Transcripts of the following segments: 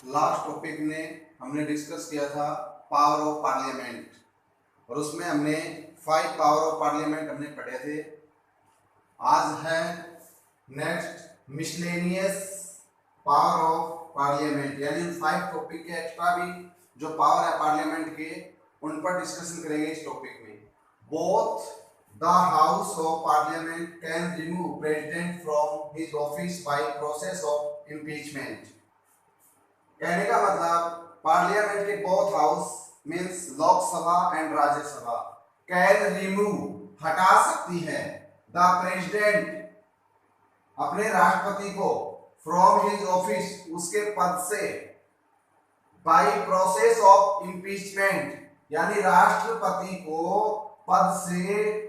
Last topic में हमने discuss किया था पावर ऑफ पार्लियामेंट और उसमें हमने 5 पावर ऑफ पार्लियामेंट हमने पढ़े थे। आज है next miscellaneous power of parliament, यानी 5 टॉपिक के एक्स्ट्रा भी जो पावर है पार्लियामेंट के उन पर डिस्कशन करेंगे इस टॉपिक में। Both the house of parliament can remove president from his office by process of impeachment. कहने का मतलब पार्लियामेंट के both house means Lok Sabha and Rajya Sabha can remove हटा सकती है द प्रेसिडेंट अपने राष्ट्रपति को फ्रॉम हिज ऑफिस उसके पद से बाय प्रोसेस ऑफ इम्पीचमेंट, यानी राष्ट्रपति को पद से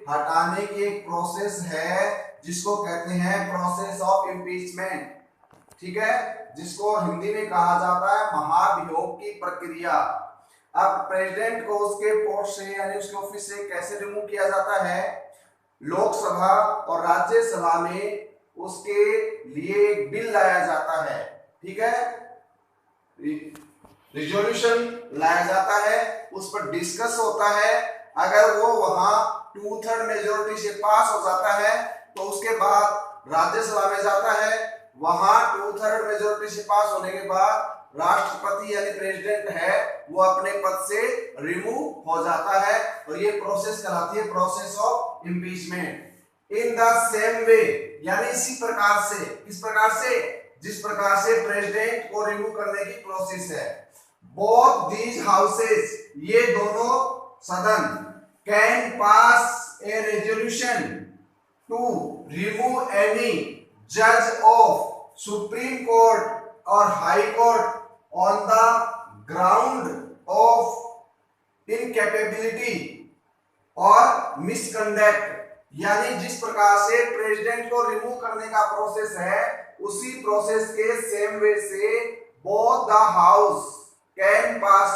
हटाने की एक प्रोसेस है जिसको कहते हैं प्रोसेस ऑफ इम्पीचमेंट। ठीक है, जिसको हिंदी में कहा जाता है महाभियोग की प्रक्रिया। अब प्रेसिडेंट को उसके पोस्ट से यानी उसके ऑफिस से कैसे रिमूव किया जाता है? लोकसभा और राज्यसभा में उसके लिए एक बिल लाया जाता है, ठीक है, रिजोल्यूशन लाया जाता है, उस पर डिस्कस होता है। अगर वो वहां 2/3 मेजोरिटी से पास हो जाता है तो उसके बाद राज्यसभा में जाता है, वहां 2/3 मेजोरिटी से पास होने के बाद राष्ट्रपति यानी प्रेसिडेंट है वो अपने पद से रिमूव हो जाता है और ये प्रोसेस कहलाती है process of impeachment. In the same way, यानी इसी प्रकार से, किस प्रकार से? जिस प्रकार से प्रेसिडेंट को रिमूव करने की प्रोसेस है। बोथ दीज हाउसेस, ये दोनों सदन, can pass a resolution to remove any जज ऑफ सुप्रीम कोर्ट और high court on the ground of incapability और मिसकंडक्ट। यानी जिस प्रकार से प्रेसिडेंट को रिमूव करने का प्रोसेस है उसी प्रोसेस के सेम वे से both the house can pass,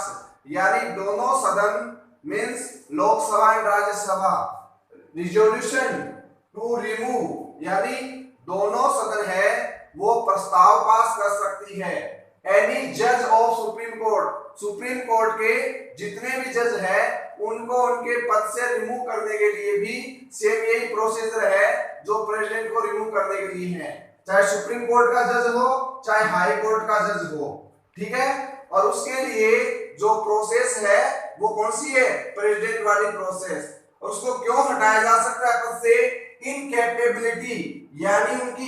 यानी दोनों सदन means Lok Sabha and Rajya Sabha, resolution to remove, यानी दोनों सदन है वो प्रस्ताव पास कर सकती है एनी जज of supreme court, supreme court के जितने भी जज है उनको उनके पद से रिमूव करने के लिए भी सेम यही प्रोसीजर है जो प्रेसिडेंट को रिमूव करने के लिए है, चाहे सुप्रीम कोर्ट का जज हो चाहे हाई कोर्ट का जज हो। ठीक है, और उसके लिए जो प्रोसेस है वो कौन सी है? प्रेसिडेंट वाली प्रोसेस। और उसको क्यों हटाया जा सकता है पद से? इनकैपेबिलिटी, यानी उनकी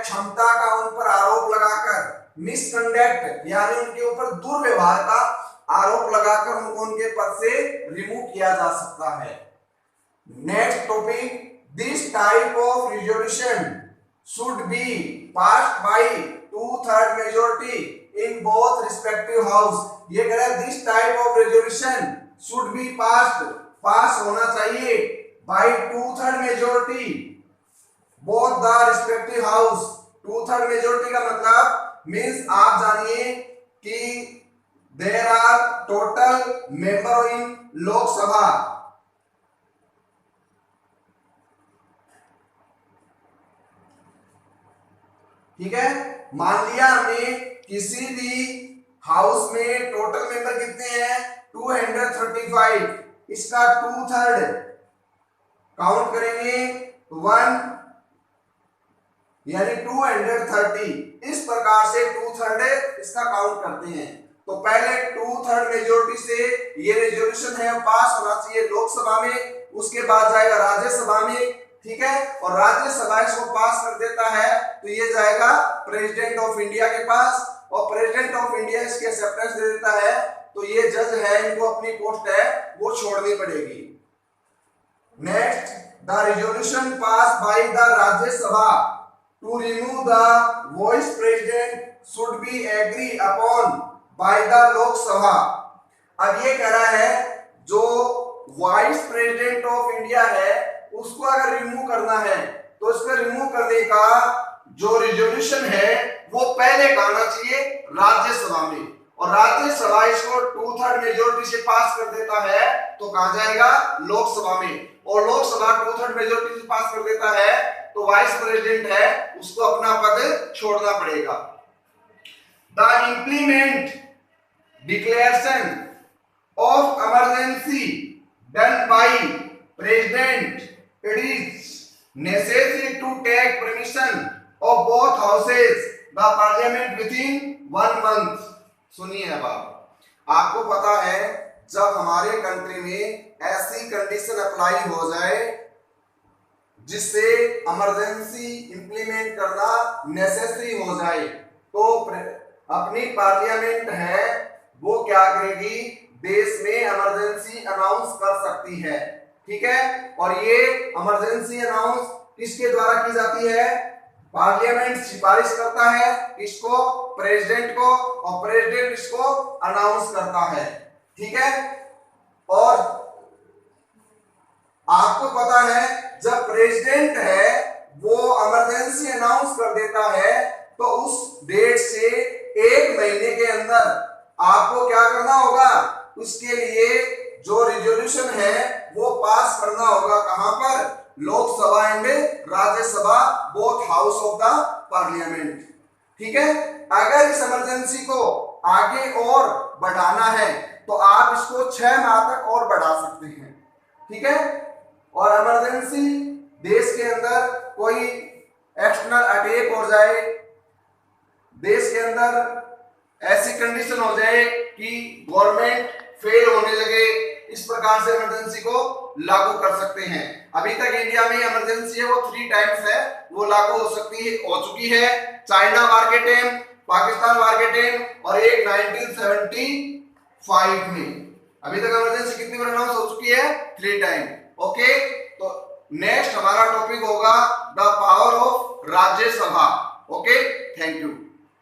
क्षमता का उन पर आरोप लगाकर, मिसकंडक्ट यानी उनके ऊपर दुर्व्यवहार का आरोप लगाकर उनको उनके पद से रिमूव किया जा सकता है। Next topic, this type of resolution should be passed by 2/3 majority in both respective house. ये कह रहा है this type of resolution should be passed, pass होना चाहिए by 2/3 majority both the respective house. 2/3 majority का मतलब मींस आप जानिए कि there are total member in Lok Sabha, ठीक है। मान लिया हमने किसी भी हाउस में टोटल मेंबर कितने हैं? 235, इसका 2/3 काउंट करेंगे 1 यानी 230। इस प्रकार से 2/3 इसका काउंट करते हैं। तो पहले 2/3 मेजोरिटी से ये रेजोल्यूशन है पास होना चाहिए लोकसभा में, उसके बाद जाएगा राज्यसभा में, ठीक है, और राज्यसभा इसको पास कर देता है तो ये जाएगा प्रेसिडेंट ऑफ इंडिया के पास और प्रेसिडेंट ऑफ इंडिया इसके एक्सेप्टेंस दे देता है तो ये जज है इनको अपनी पोस्ट है वो छोड़नी पड़ेगी। Next, the resolution pass by the Rajya Sabha to remove the vice president should be agree upon by the Lok Sabha. अब ये कह रहा है जो वाइस प्रेसिडेंट ऑफ इंडिया है उसको अगर रिमूव करना है तो इसको रिमूव करने का जो रिजोल्यूशन है वो पहले आना चाहिए राज्यसभा में और राज्यसभा इसको 2/3 मेजोरिटी से पास कर देता है तो कहां जाएगा? लोकसभा में, और लोकसभा 2/3 मेजोरिटी से पास कर देता है तो वाइस प्रेसिडेंट है उसको अपना पद छोड़ना पड़ेगा। The implement declaration of emergency done by president, it is necessary to take permission of both houses the parliament within 1 month. सुनिए अब आपको पता है जब हमारे कंट्री में ऐसी कंडीशन अप्लाई हो जाए जिससे इमरजेंसी इंप्लीमेंट करना नेसेसरी हो जाए तो अपनी पार्लियामेंट है वो क्या करेगी, देश में इमरजेंसी अनाउंस कर सकती है। ठीक है, और ये इमरजेंसी अनाउंस किसके द्वारा की जाती है, पार्लियामेंट सिफारिश करता है इसको प्रेसिडेंट को और प्रेसिडेंट इसको अनाउंस करता है। ठीक है, और आपको पता है जब प्रेसिडेंट है वो इमरजेंसी अनाउंस कर देता है तो उस डेट से 1 महीने के अंदर आपको क्या करना होगा, उसके लिए जो रिजोल्यूशन है वो पास करना होगा। कहां पर, Lok Sabha and Rajya Sabha, both house of the parliament. ठीक है, अगर इस इमरजेंसी को आगे और बढ़ाना है तो आप इसको 6 माह तक और बढ़ा सकते हैं। ठीक है, और इमरजेंसी देश के अंदर कोई एक्सटर्नल अटैक हो जाए, देश के अंदर ऐसी कंडीशन हो जाए कि गवर्नमेंट फेल होने लगे, इस प्रकार से इमरजेंसी को लागू कर सकते हैं। अभी तक इंडिया में इमरजेंसी है वो 3 टाइम्स है, वो लागू हो चुकी है। चाइना वार के टाइम, पाकिस्तान वार के टाइम और एक 1975 में। अभी तक इमरजेंसी कितनी बार अनाउंस हो चुकी है, 3 टाइम। ओके, तो नेक्स्ट हमारा टॉपिक होगा the power of Rajya Sabha. Okay, thank you.